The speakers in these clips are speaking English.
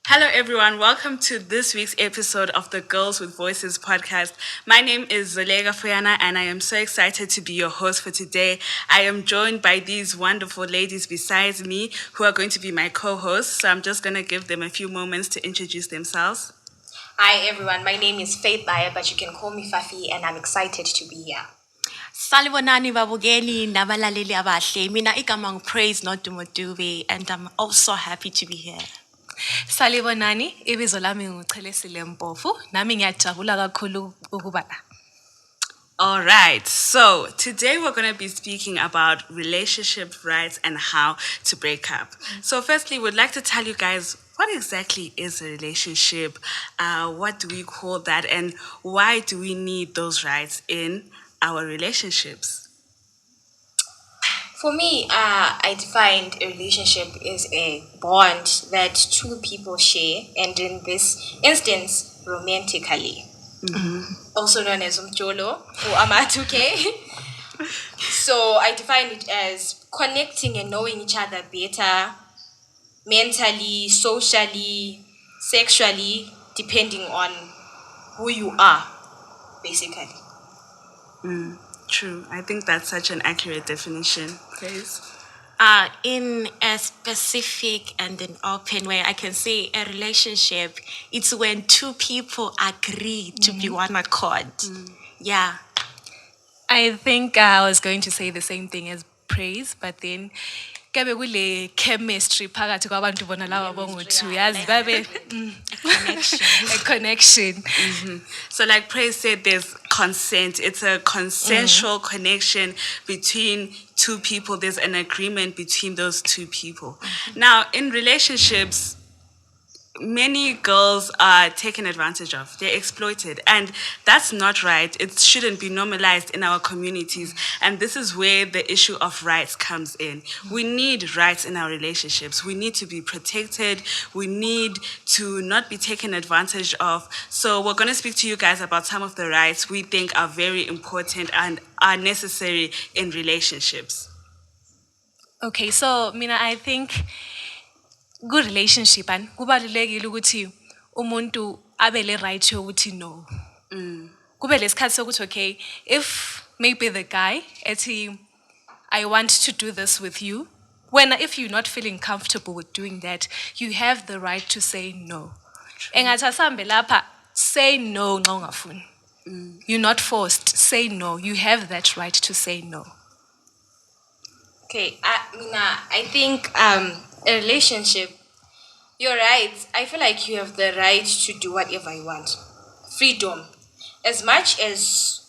Hello, everyone. Welcome to this week's episode of the Girls with Voices podcast. My name is Zolega Fuyana, and I am so excited to be your host for today. I am joined by these wonderful ladies besides me who are going to be my co hosts. So I'm just going to give them a few moments to introduce themselves. Hi everyone, my name is Faith Bayer, but you can call me Fafi, and I'm excited to be here. Salibonani babukeli nabalaleli abahle. Mina igama praise not Dumodube, and I'm also happy to be here. Salibonani, ibizo lami nguChelesile Mpofu, nami ngiyajabula kakhulu ukuba la. All right, so today we're going to be speaking about relationship rights and how to break up. So firstly, we'd like to tell you guys what exactly is a relationship, what do we call that, and why do we need those rights in our relationships? For me, I defined a relationship as a bond that two people share, and in this instance, romantically. Also known as umjolo or amatuke. So I defined it as connecting and knowing each other better, mentally, socially, sexually, depending on who you are, basically. True. I think that's such an accurate definition. Please. In a specific and an open way, I can say a relationship, it's when two people agree to be one accord. Yeah. I think I was going to say the same thing as praise, but then kabe kule chemistry phakathi kwabantu bona laba bongu-two yazi babe a connection. So, like Praise said, there's consent. It's a consensual connection between two people. There's an agreement between those two people. Now, in relationships, many girls are taken advantage of. They're exploited. And that's not right. It shouldn't be normalized in our communities. And this is where the issue of rights comes in. We need rights in our relationships. We need to be protected. We need to not be taken advantage of. So we're going to speak to you guys about some of the rights we think are very important and are necessary in relationships. Okay, so mina I think good relationship and kubalulekile ukuthi umuntu abe le right yokuthi no. Kube lesikhathi sokuthi okay, if maybe the guy ethi I want to do this with you, if you're not feeling comfortable with doing that, you have the right to say no. Engathi asambe lapha, say no nxa ungafuni. You're not forced. Say no. You have that right to say no. Okay, I think a relationship, you're right. I feel like you have the right to do whatever you want. Freedom. As much as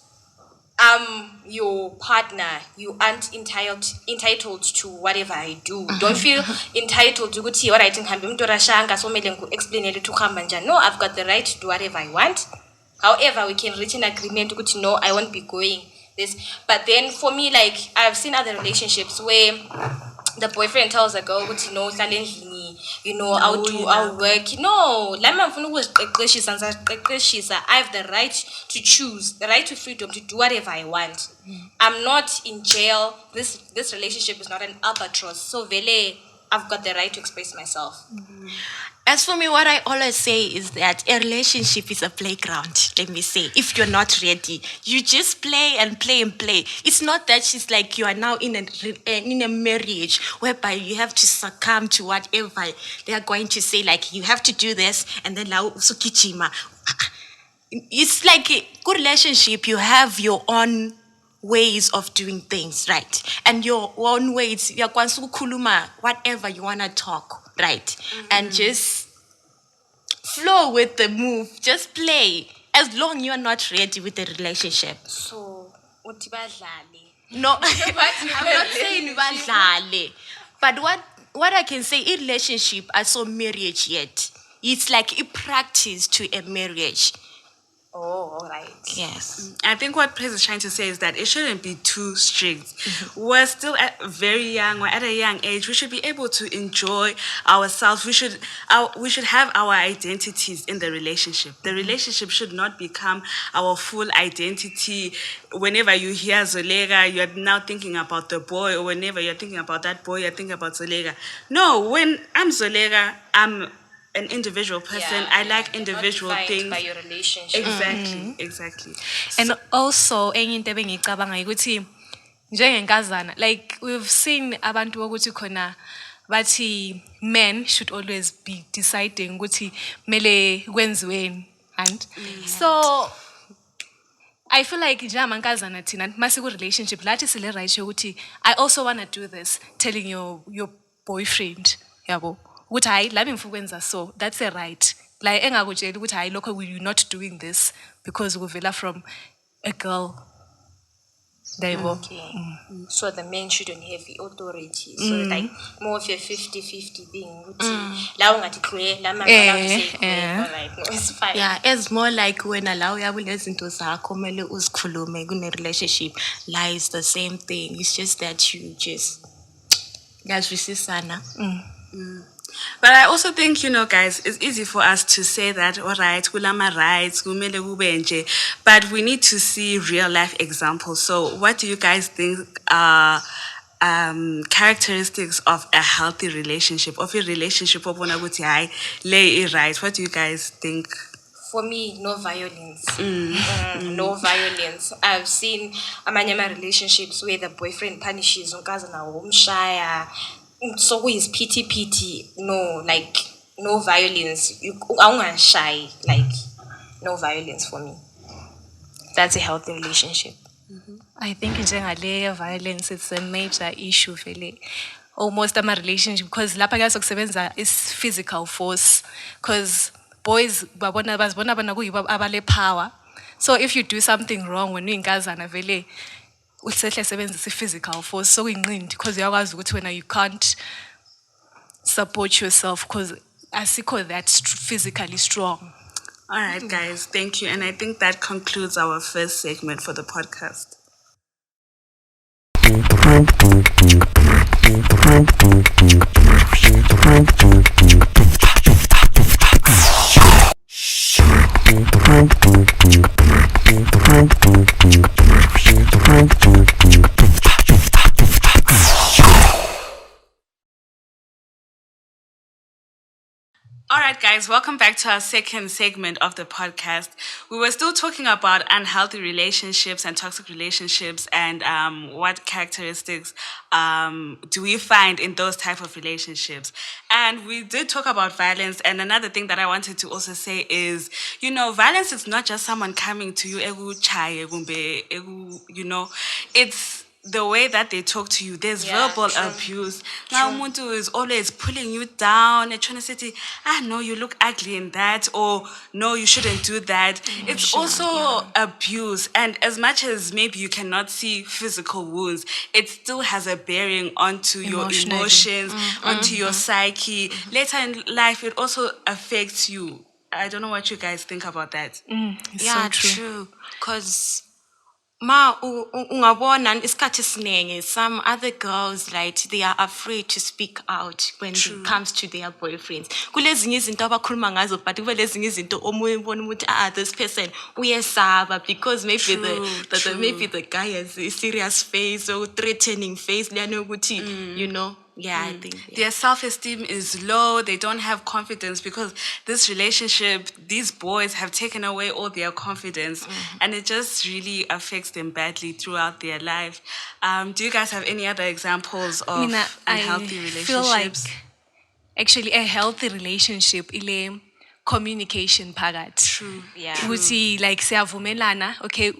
your partner, you aren't entitled to whatever I do. Don't feel entitled to go to what I think I'm doing to explain it to Kambanja. No, I've got the right to do whatever I want. However, we can reach an agreement to no, I won't be going this. But then for me, like I've seen other relationships where the boyfriend tells the girl, I'll work. No, I have the right to choose, the right to freedom to do whatever I want. I'm not in jail. This relationship is not an albatross. So vele, I've got the right to express myself. As for me, what I always say is that a relationship is a playground, let me say. If you're not ready, you just play and play and play. It's not that she's like you are now in a marriage whereby you have to succumb to whatever they are going to say, like you have to do this and then it's like a good relationship. You have your own ways of doing things, right? And your own ways, whatever you want to talk, right? And just flow with the move, just play. As long you are not ready with the relationship. So, No, I'm not saying badlale. But what I can say, in relationship, I saw marriage yet. It's like a practice to a marriage. Oh, all right. Yes. I think what Praise is trying to say is that it shouldn't be too strict. We're still very young. We're at a young age. We should be able to enjoy ourselves. We should have our identities in the relationship. The relationship should not become our full identity. Whenever you hear Zolega, you're now thinking about the boy, or whenever you're thinking about that boy, you're thinking about Zolega. No, when I'm Zolega, I'm an individual person. I like You're not individual defined things. by your relationship. Exactly. And also enye into ebengicabanga ukuthi njengenkazana, like we've seen abantu ukuthi khona bathi men should always be deciding ukuthi mele kwenziweni, and so I feel like njengamankazana thina masiku relationship lathi sile right yokuthi I also want to do this, telling your boyfriend yabo ukuthi hayi lami ngifuna ukwenza, so that's a right. Like engakutshela ukuthi hayi lokho you're not doing this because kuvela from a girl. Yabo. Okay. So the men shouldn't have the authority. So like more of a 50-50 thing. La ungathi clear, la man allowed to say clear. All right, no, it's fine. Yeah, it's more like when allow ya kulezinto zakho kumele uzikhulume kune relationship. La is the same thing. It's just that you just yazwisisana. But I also think, guys, it's easy for us to say that, all right, kulama rights, kumele kube nje, but we need to see real life examples. So, what do you guys think are characteristics of a healthy relationship, of a relationship? Obona ukuthi hayi, le I right. What do you guys think? For me, no violence. No violence. I've seen amanyama relationships where the boyfriend punishes unkazana umshaya. So who is pity? No, like no violence. You shy, like no violence for me. That's a healthy relationship. I think njengale violence it's a major issue vele. Almost ama relationship because lapha kuyasebenza is physical force, because boys bazibona bona kuyibo abale power. So if you do something wrong when uyinkazana vele usehle sebenzisa physical force, so kuyinqindi because uyakwazi ukuthi wena you can't support yourself because asikho that physically strong. All right, guys, thank you. And I think that concludes our first segment for the podcast. All right, guys, welcome back to our second segment of the podcast. We were still talking about unhealthy relationships and toxic relationships, and what characteristics do we find in those type of relationships. And we did talk about violence. And another thing that I wanted to also say is, violence is not just someone coming to you, it's the way that they talk to you. There's verbal true. abuse. Now, Muntu is always pulling you down and trying to say, no, you look ugly in that, or no, you shouldn't do that. It's also abuse. And as much as maybe you cannot see physical wounds, it still has a bearing onto your Emotionally. emotions, onto your psyche. Later in life, it also affects you. I don't know what you guys think about that. It's Yeah, so true. true. Cause ungabona isikhathi esiningi some other girls, right, they are afraid to speak out when it comes to their boyfriends. Kulezinye izinto abakhuluma ngazo, but kube lezinye izinto omunye ubona ukuthi this person uyesaba because maybe maybe the guy has a serious face or threatening face liyana ukuthi I think Their self-esteem is low. They don't have confidence because this relationship, these boys have taken away all their confidence, and it just really affects them badly throughout their life. Do you guys have any other examples of unhealthy relationships? feel like actually a healthy relationship ile communication phakathi. True. Yeah. Ukuthi like siyavumelana, okay,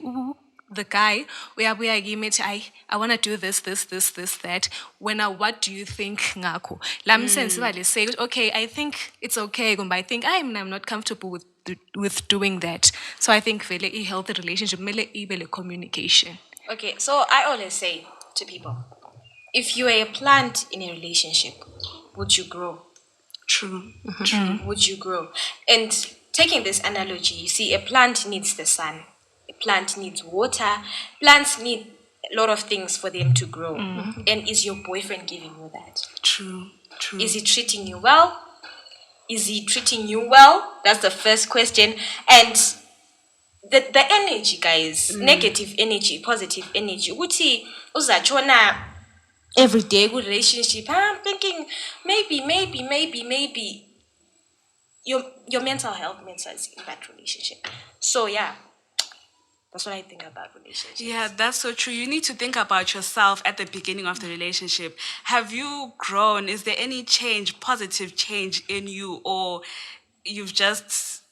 the guy uyabuya kimi ethi I want to do this that. What do you think ngakho? Lam sense ba le say, okay, I think it's okay, but I think I'm not comfortable with doing that. So I think vele a healthy relationship mele ibe le communication. Okay, so I always say to people, if you are a plant in a relationship, would you grow? True. Would you grow? And taking this analogy, you see, a plant needs the sun, a plant needs water, plants need a lot of things for them to grow. And is your boyfriend giving you that? True. True. Is he treating you well? Is he treating you well? That's the first question. And the energy, guys, negative energy, positive energy. Uthi uzachona every day good relationship. I'm thinking maybe your mental health matters in that relationship. So yeah, that's what I think about relationships. Yeah, that's so true. You need to think about yourself at the beginning of the relationship. Have you grown? Is there any change, positive change in you, or you've just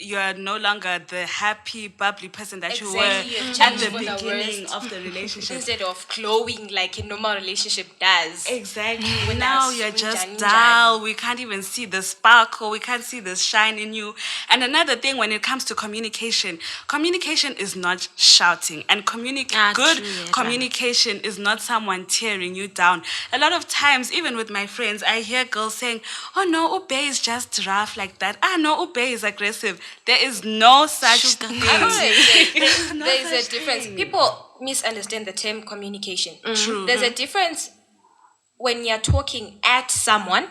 you are no longer the happy, bubbly person that you were Exactly, you've at changed the for the beginning worst. of the relationship? Instead of glowing like a normal relationship does. Exactly. When Now us you're just njani, dull. We can't even see the sparkle. We can't see the shine in you. And another thing, when it comes to communication, communication is not shouting, and good True, yes, communication is not someone tearing you down. A lot of times, even with my friends, I hear girls saying, "Oh no, Ube is just rough like that. Ah no, Ube is aggressive." There is no such Sugar thing. I always say No there is a such difference. thing. People misunderstand the term communication. True. There's a difference when you're talking at someone,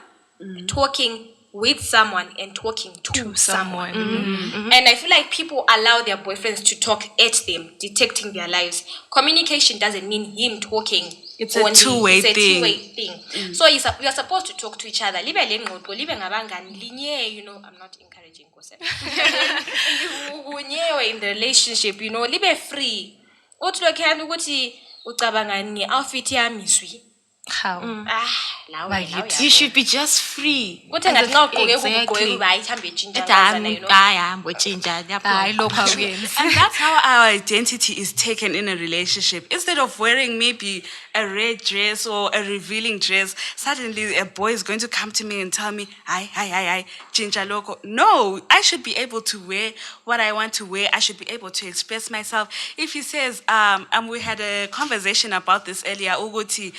talking with someone, and talking to someone. And I feel like people allow their boyfriends to talk at them, detecting their lives. Communication doesn't mean him talking. It's a only. two-way It's a thing. two-way thing. So you're supposed to talk to each other. Libe le ngxoxo, libe ngabangani, linye, I'm not encouraging gossip. Unyewe in the relationship, libe free. Uthi lokhuyana ukuthi ucabanga nge-outfit yami swi. How? Lawe You should be just free. kuthi ngathi xa ugqoke Exactly. ugqoke uba ayithambe etshintsha Ethi, ngazana, hayi hambo tshintsha Hayi lokho awuyenzi. And that's how our identity is taken in a relationship. Instead of wearing maybe a red dress or a revealing dress, suddenly a boy is going to come to me and tell me, hi, chincha loco. No, I should be able to wear what I want to wear. I should be able to express myself. If he says, we had a conversation about this earlier, Uguti,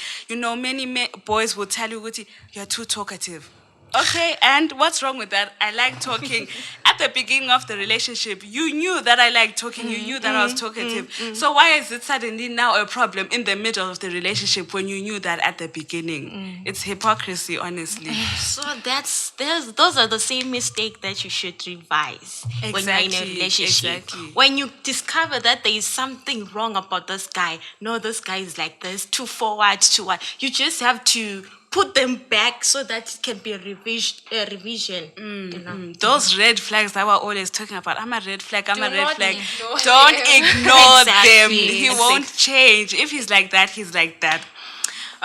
many boys will tell you, Uguti, you're too talkative. Okay, and what's wrong with that? I like talking. At the beginning of the relationship, you knew that I liked talking. You knew that I was talkative. So why is it suddenly now a problem in the middle of the relationship when you knew that at the beginning? It's hypocrisy, honestly. So those are the same mistake that you should revise when you're in a Exactly, relationship. exactly. When you discover that there is something wrong about this guy, no, this guy is like this, too forward, too what. You just have to put them back so that it can be a revision. Those red flags that we're always talking about. I'm a red flag, I'm Do a red not flag. ignore Don't them. ignore them. Exactly. He won't change. If he's like that, he's like that.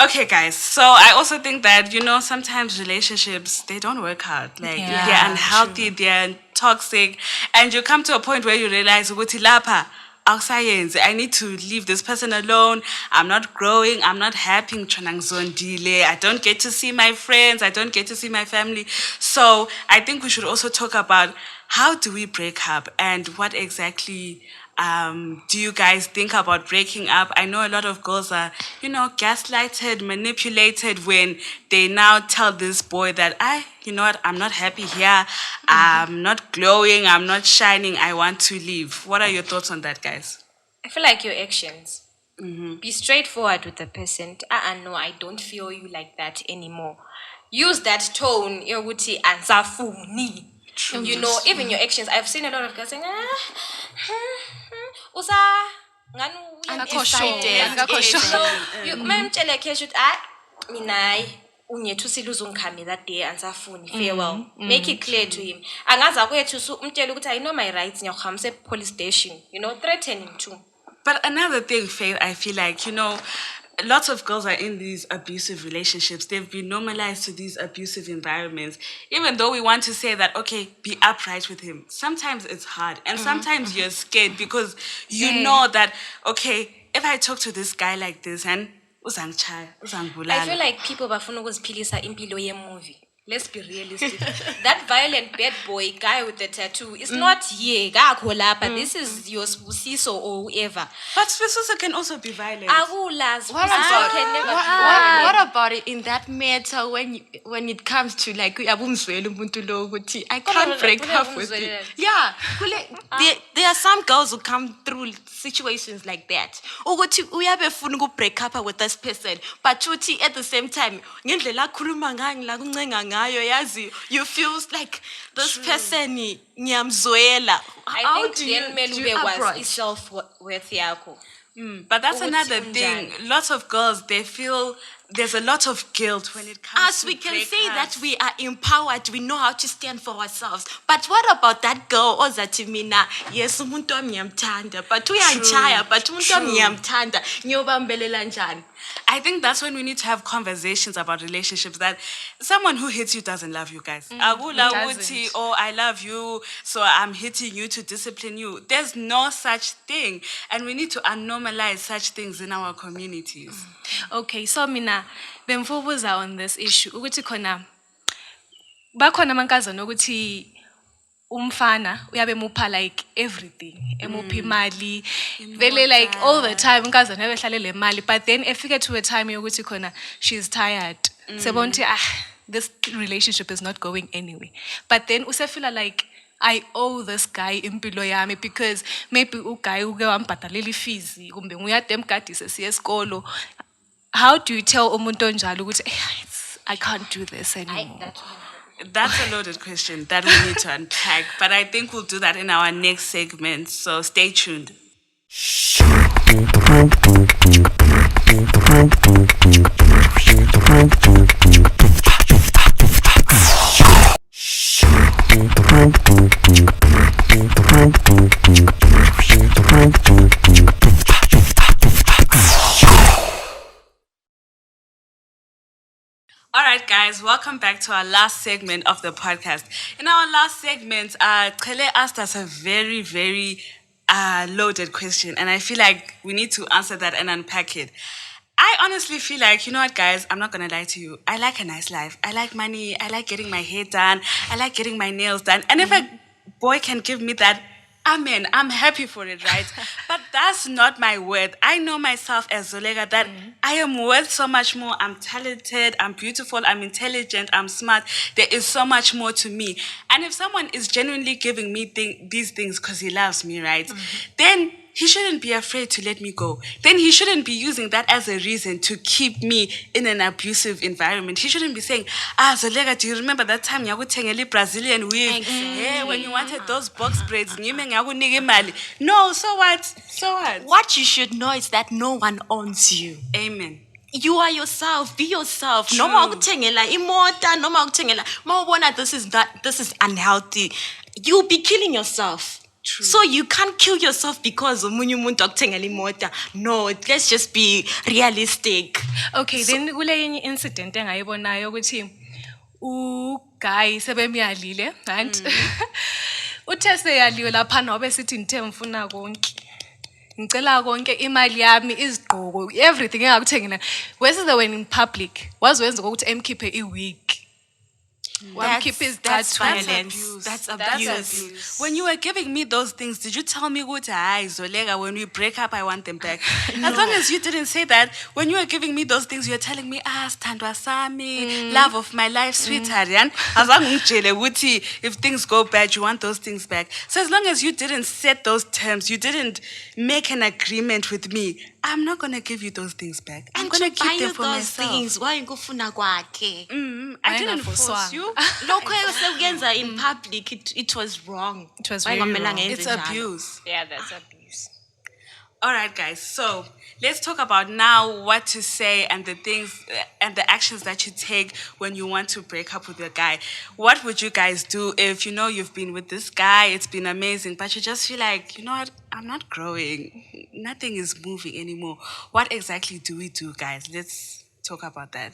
Okay, guys. So I also think that, sometimes relationships, they don't work out. Like, Yeah, they're unhealthy, they're toxic. And you come to a point where you realize, "Ukuthi lapha, awusayenzi. I need to leave this person alone. I'm not growing. I'm not happy. Ngitshona ngizondile. I don't get to see my friends. I don't get to see my family." So I think we should also talk about how do we break up and what exactly do you guys think about breaking up? I know a lot of girls are, gaslighted, manipulated when they now tell this boy that, you know what, I'm not happy here. I'm not glowing. I'm not shining. I want to leave. What are your thoughts on that, guys? I feel like your actions. Be straightforward with the person. No, I don't feel you like that anymore. Use that tone. Yoguti ansafuni. Even your actions. I've seen a lot of girls saying, usa ngani Akakho sure, akakho sure. So you memtshele ke should mina unyethusile uzongikhame that day ansafuni farewell. Make it clear to him. Angaza kwethu umtshele ukuthi I know my rights ngiyakuhamisa police station. Threaten him too. But another thing, Faith, I feel like, lots of girls are in these abusive relationships. They've been normalized to these abusive environments. Even though we want to say that, okay, be upright with him. Sometimes it's hard. And sometimes you're scared because you know that, okay, if I talk to this guy like this, and uzangichaya, uzangibulala. I feel like people bafuna ukuziphilisa impilo ye-movie. let's be realistic. That violent bad boy guy with the tattoo is not here, but this is your Siso or whoever. But Swiss can also be violent. Akulas, What Siso about, can never be what violent. about it in that matter when it comes to like uyabumzwela umuntu lo ukuthi I can't break up with you. Yeah, there are some girls who come through situations like that. Ukuthi uyabefuna ukubreak up with this person, but uthi at the same time ngendlela akhuluma ngayo la kuncenga ngayo yazi you feel like this person ngiyamzwela. I think then do you Melube was approach? self-worth yakho. But that's Ukuthi another thing. unjani. Lots of girls, they feel there's a lot of guilt when it comes Us, to we can say that breakups. we are empowered, we know how to stand for ourselves. But what about that girl ozathi mina yes umuntu wami ngiyamthanda but uyangichaya but umuntu wami True. ngiyamthanda ngiyobambelela njani? I think that's when we need to have conversations about relationships that someone who hits you doesn't love you guys. Akula doesn't. uthi, oh, I love you, so I'm hitting you to discipline you. There's no such thing. And we need to unnormalize such things in our communities. Okay, so mina bemfubuza on this issue ukuthi khona bakhona amankazana ukuthi umfana uyabe mupha like everything emupha imali vele like all the time unkazana ebehlale le mali but then efike to a time yokuthi khona she's tired sebona ukuthi this relationship is not going anywhere but then usefila like I owe this guy impilo yami because maybe uguy uke wambhadalela fees kumbe nguyade emgadise siye esikolo. How do you tell umuntu onjalo ukuthi I can't do this anymore? That's a loaded question that we need to unpack, but I think we'll do that in our next segment, so stay tuned. All right, guys, welcome back to our last segment of the podcast. In our last segment, Kele asked us a very, very loaded question, and I feel like we need to answer that and unpack it. I honestly feel like, you know what, guys, I'm not going to lie to you. I like a nice life. I like money. I like getting my hair done. I like getting my nails done. And if a boy can give me that, amen, I'm happy for it, right? But that's not my worth. I know myself as Zolega that I am worth so much more. I'm talented, I'm beautiful, I'm intelligent, I'm smart. There is so much more to me. And if someone is genuinely giving me these things because he loves me, right? Then he shouldn't be afraid to let me go. Then he shouldn't be using that as a reason to keep me in an abusive environment. He shouldn't be saying, Zolega, do you remember that time you Brazilian wig? Yeah, when you wanted those box braids. No, so what? So what? What you should know is that no one owns you. Amen. You are yourself. Be yourself. True. Noma ukuthengela imota, noma ukuthengela. Mawubona this is unhealthy. You'll be killing yourself. True. So you can't kill yourself because omunye umuntu akuthengela imota. No, let's just be realistic. Okay, then kule yenye incident engayibonayo ukuthi uguy sebemyalile right uthe seyaliwe lapha nobe sithi ngithe ngifuna konke ngicela konke imali yami izigqoko everything engakuthengela wesize when in public waziwenza ukuthi emkhiphe iwig That's violence. abuse. That's That's abuse. abuse. When you were giving me those things, did you tell me, Zolega, when we break up, I want them back? As long as you didn't say that, when you were giving me those things, you were telling me, Standwa Sami, love of my life, sweetheart. As long as if things go bad, you want those things back. So as long as you didn't set those terms, you didn't make an agreement with me, I'm not going to give you those things back. I'm going to buy keep them you for those myself. things. Why ngufuna kwakhe? I didn't force Ayingafoswanga. you. Lokho eyokuyenza in public it was wrong. It was Why very ngamela wrong. ngenze It's njalo? abuse. Yeah, that's abuse. All right, guys. So let's talk about now what to say and the things and the actions that you take when you want to break up with your guy. What would you guys do if you know you've been with this guy, it's been amazing, but you just feel like, you know what, I'm not growing. Nothing is moving anymore. What exactly do we do, guys? Let's talk about that.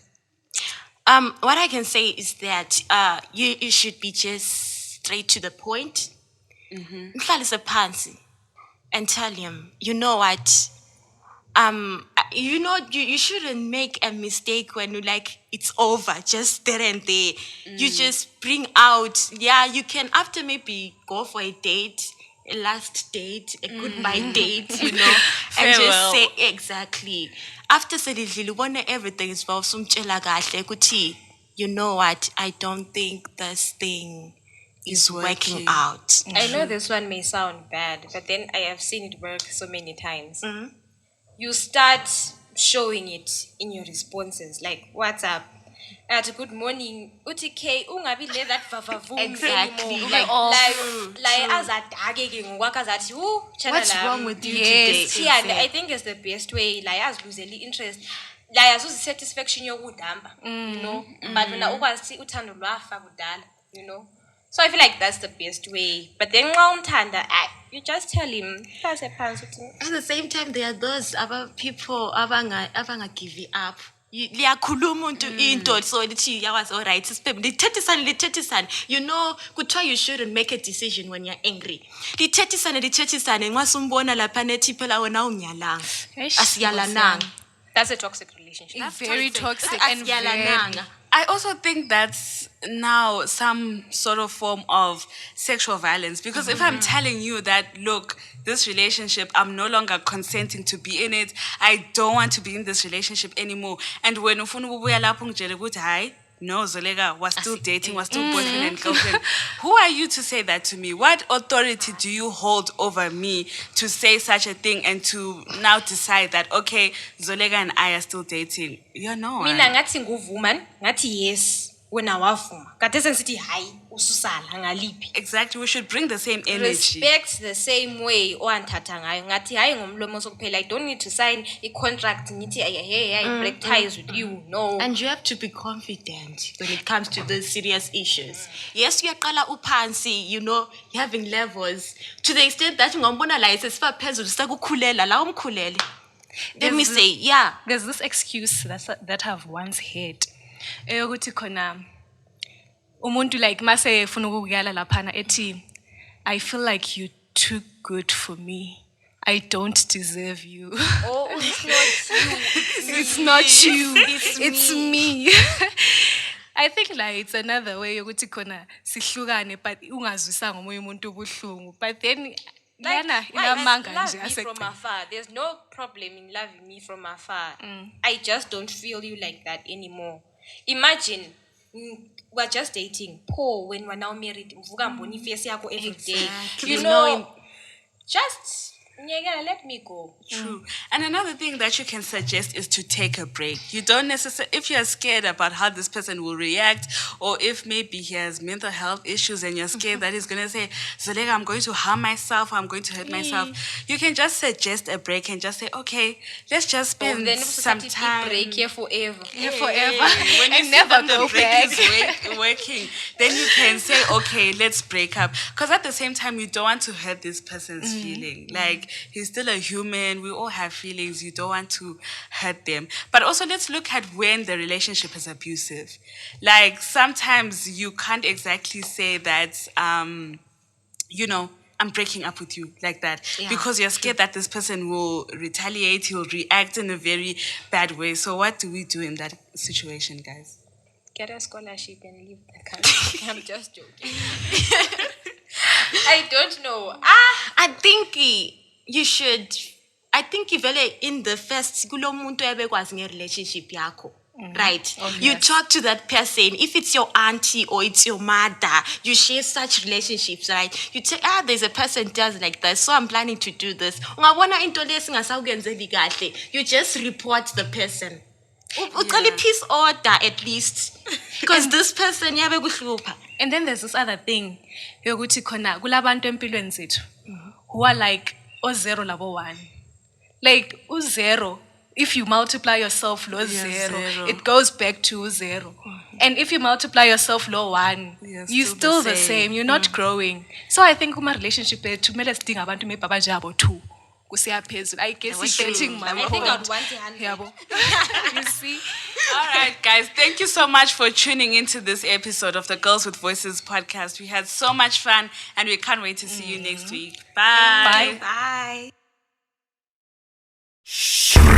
What I can say is that you should be just straight to the point. Mhlalise phansi and tell him, you know what? you shouldn't make a mistake when you like it's over just there and there. You just bring out, yeah, you can after maybe go for a date, a last date, a goodbye date, and just say Farewell. exactly after selidlile ubone everything is well sumtshela kahle ukuthi you know what, I don't think this thing is working working. out. I know this one may sound bad, but then I have seen it work so many times. You start showing it in your responses, like what's up, at good morning, uthi K ungabi le that vavavoom Exactly, anymore. like, Like azadake ke ngokwakhe azathi What's wrong with you Yes. today? yeah, I think it's the best way like aziluzele interest like azuzi satisfaction yokudamba, but wena ukwazi uthando lwafa kudala, so I feel like that's the best way. But then nxa umthanda you just tell him phase phansi uthi At the same time, there are those other people abanga give up. Liyakhuluma umuntu into so lithi yawazi alright lithethisane kuthiwa you shouldn't make a decision when you're angry. Lithethisane nxa sumbona lapha nethi phela wena ungiyalananga. Eish, Asiyalananga. that's a toxic relationship. Very toxic and very. Asiyalananga. I also think that's now some sort of form of sexual violence because if I'm telling you that, look, this relationship, I'm no longer consenting to be in it, I don't want to be in this relationship anymore. And when ufuna ukubuya lapho ngitshele ukuthi hayi, no, Zolega, we're still dating, we're still boyfriend and girlfriend. Who are you to say that to me? What authority do you hold over me to say such a thing and to now decide that, okay, Zolega and I are still dating? You're not. Mina ngathi nguvuma ngathi yes wena wavuma kade sensithi hayi ususala ngaliphi. Exactly, we should bring the same energy. Respect the same way owanthatha ngayo ngathi hayi ngomlomo sokuphela. I don't need to sign a contract ngithi hey I break ties with you, no. And you have to be confident when it comes to those serious issues. Yes, uyaqala uphansi, having levels to the extent that ungombona la isesifa phezulu sekukhulela la umkhulele. Let me say, yeah. There's this excuse that I've once heard. Eyokuthi khona umuntu like mase funa ukuyala laphana ethi I feel like you're too good for me. I don't deserve you. Oh, it's not you. It's not you. It's It's me. I think like it's another way yokuthi khona sihlukane but ungazwisanga omunye umuntu ubuhlungu. But then lana inamanga love nje me from asekugcina. afar. There's no problem in loving me from afar. I just don't feel you like that anymore. Imagine we're just dating. Poor when we're now married. Mvuka mboni face yakho every day. Exactly. Just nyekela, let me go. True. And another thing that you can suggest is to take a break. You don't necessarily, if you're scared about how this person will react, or if maybe he has mental health issues and you're scared that he's going to say, Zolega, I'm going to harm myself, I'm going to hurt myself, you can just suggest a break and just say, okay, let's just spend Then some time. break here forever. Forever. When you And see never that the go break back. is working, then you can say, okay, let's break up. Because at the same time, you don't want to hurt this person's feeling. Like, he's still a human. We all have feelings. You don't want to hurt them. But also, let's look at when the relationship is abusive. Like, sometimes you can't exactly say that, I'm breaking up with you like that. Yeah, Because you're scared that this person will retaliate, he'll react in a very bad way. So what do we do in that situation, guys? Get a scholarship and leave the country. I'm just joking. I don't know. I think you should. I think vele in the first kulo muntu ebekwazi nge-relationship yakho. Right. You talk to that person. If it's your auntie or it's your mother, you share such relationships, right? You say, there's a person does like this, so I'm planning to do this. Ungabona into lesingazawukenzeli kahle. You just report the person. Ucela peace order at least. Because this person yabe kuhlupha. And then there's this other thing yokuthi khona kulabantu empilweni zethu who are like zero labo one. Like zero, if you multiply yourself lo zero, zero. it goes back to zero. And if you multiply yourself lo one, You're you're still still the the same. same. You're not growing. So I think kuma relationship ethu kumele sidinga abantu mebaba jabo too. Kusiya phezulu. I guess was it's true. getting my I think point. I'd want 100. Yabo. You see? All right, guys. Thank you so much for tuning into this episode of the Girls with Voices podcast. We had so much fun, and we can't wait to see you next week. Bye. Bye. Bye.